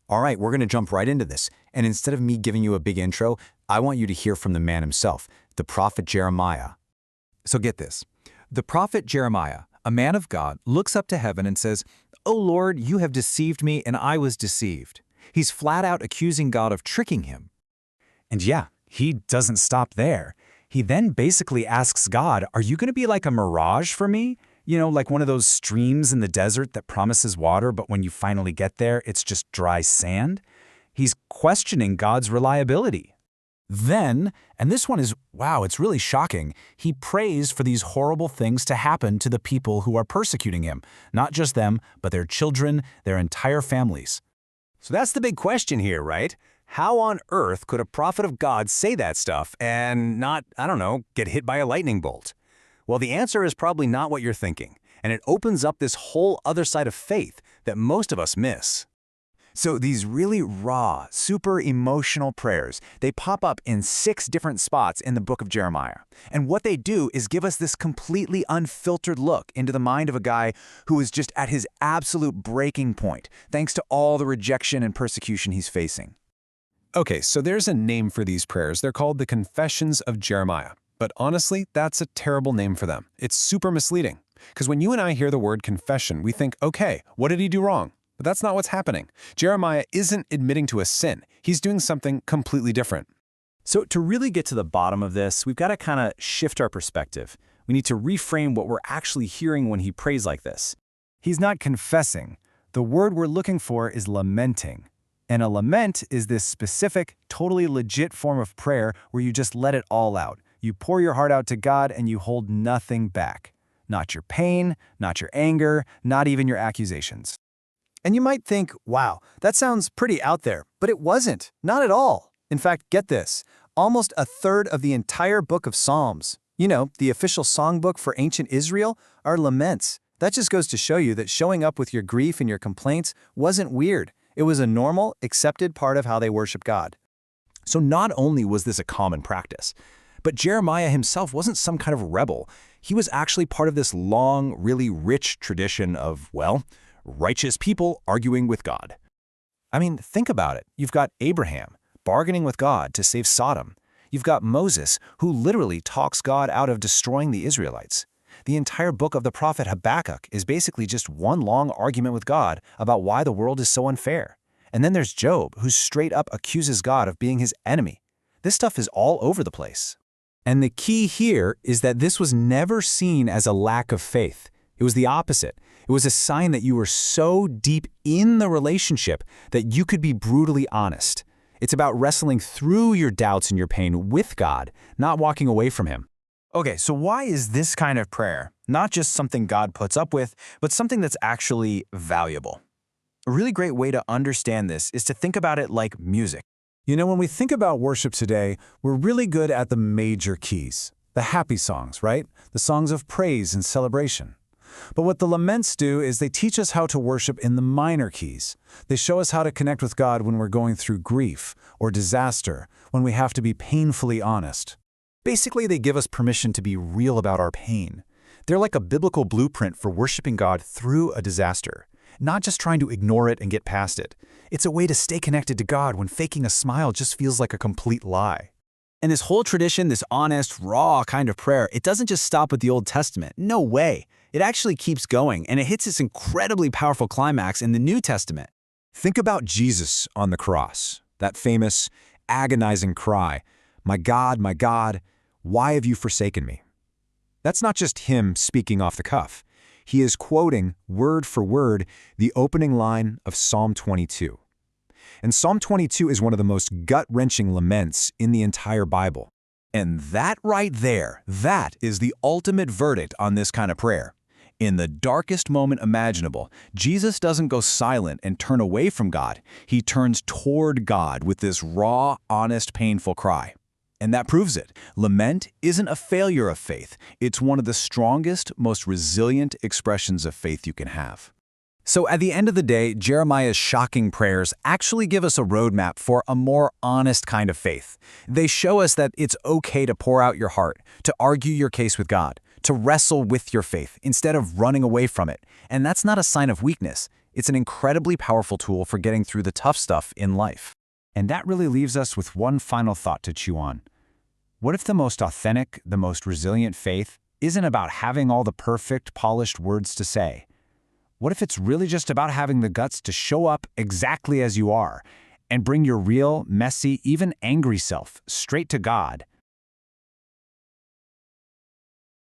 All right, we're going to jump right into this. And instead of me giving you a big intro, I want you to hear from the man himself, the prophet Jeremiah. So get this. The prophet Jeremiah, a man of God, looks up to heaven and says, "O Lord, you have deceived me, and I was deceived." He's flat out accusing God of tricking him. And yeah, he doesn't stop there. He then basically asks God, are you going to be like a mirage for me? You know, like one of those streams in the desert that promises water, but when you finally get there, it's just dry sand? He's questioning God's reliability. Then, and this one is, wow, it's really shocking, he prays for these horrible things to happen to the people who are persecuting him. Not just them, but their children, their entire families. So that's the big question here, right? How on earth could a prophet of God say that stuff and not, get hit by a lightning bolt? Well, the answer is probably not what you're thinking, and it opens up this whole other side of faith that most of us miss. So these really raw, super emotional prayers, they pop up in 6 different spots in the book of Jeremiah. And what they do is give us this completely unfiltered look into the mind of a guy who is just at his absolute breaking point, thanks to all the rejection and persecution he's facing. Okay, so there's a name for these prayers. They're called the Confessions of Jeremiah. But honestly, that's a terrible name for them. It's super misleading. Because when you and I hear the word confession, we think, okay, what did he do wrong? But that's not what's happening. Jeremiah isn't admitting to a sin. He's doing something completely different. So to really get to the bottom of this, we've got to kind of shift our perspective. We need to reframe what we're actually hearing when he prays like this. He's not confessing. The word we're looking for is lamenting. And a lament is this specific, totally legit form of prayer where you just let it all out. You pour your heart out to God and you hold nothing back. Not your pain, not your anger, not even your accusations. And you might think, wow, that sounds pretty out there, but it wasn't. Not at all. In fact, get this. Almost a third of the entire book of Psalms, the official songbook for ancient Israel, are laments. That just goes to show you that showing up with your grief and your complaints wasn't weird. It was a normal, accepted part of how they worship God. So not only was this a common practice, but Jeremiah himself wasn't some kind of rebel. He was actually part of this long, really rich tradition of, righteous people arguing with God. I mean, think about it. You've got Abraham bargaining with God to save Sodom. You've got Moses, who literally talks God out of destroying the Israelites. The entire book of the prophet Habakkuk is basically just one long argument with God about why the world is so unfair. And then there's Job, who straight up accuses God of being his enemy. This stuff is all over the place. And the key here is that this was never seen as a lack of faith. It was the opposite. It was a sign that you were so deep in the relationship that you could be brutally honest. It's about wrestling through your doubts and your pain with God, not walking away from him. Okay, so why is this kind of prayer not just something God puts up with, but something that's actually valuable? A really great way to understand this is to think about it like music. When we think about worship today, we're really good at the major keys, the happy songs, right? The songs of praise and celebration. But what the laments do is they teach us how to worship in the minor keys. They show us how to connect with God when we're going through grief or disaster, when we have to be painfully honest. Basically, they give us permission to be real about our pain. They're like a biblical blueprint for worshiping God through a disaster, not just trying to ignore it and get past it. It's a way to stay connected to God when faking a smile just feels like a complete lie. And this whole tradition, this honest, raw kind of prayer, it doesn't just stop with the Old Testament. No way. It actually keeps going, and it hits this incredibly powerful climax in the New Testament. Think about Jesus on the cross, that famous, agonizing cry, my God, why have you forsaken me?" That's not just him speaking off the cuff. He is quoting, word for word, the opening line of Psalm 22. And Psalm 22 is one of the most gut-wrenching laments in the entire Bible. And that right there, that is the ultimate verdict on this kind of prayer. In the darkest moment imaginable, Jesus doesn't go silent and turn away from God. He turns toward God with this raw, honest, painful cry. And that proves it. Lament isn't a failure of faith. It's one of the strongest, most resilient expressions of faith you can have. So at the end of the day, Jeremiah's shocking prayers actually give us a roadmap for a more honest kind of faith. They show us that it's okay to pour out your heart, to argue your case with God, to wrestle with your faith instead of running away from it. And that's not a sign of weakness. It's an incredibly powerful tool for getting through the tough stuff in life. And that really leaves us with one final thought to chew on. What if the most authentic, the most resilient faith isn't about having all the perfect, polished words to say? What if it's really just about having the guts to show up exactly as you are and bring your real, messy, even angry self straight to God?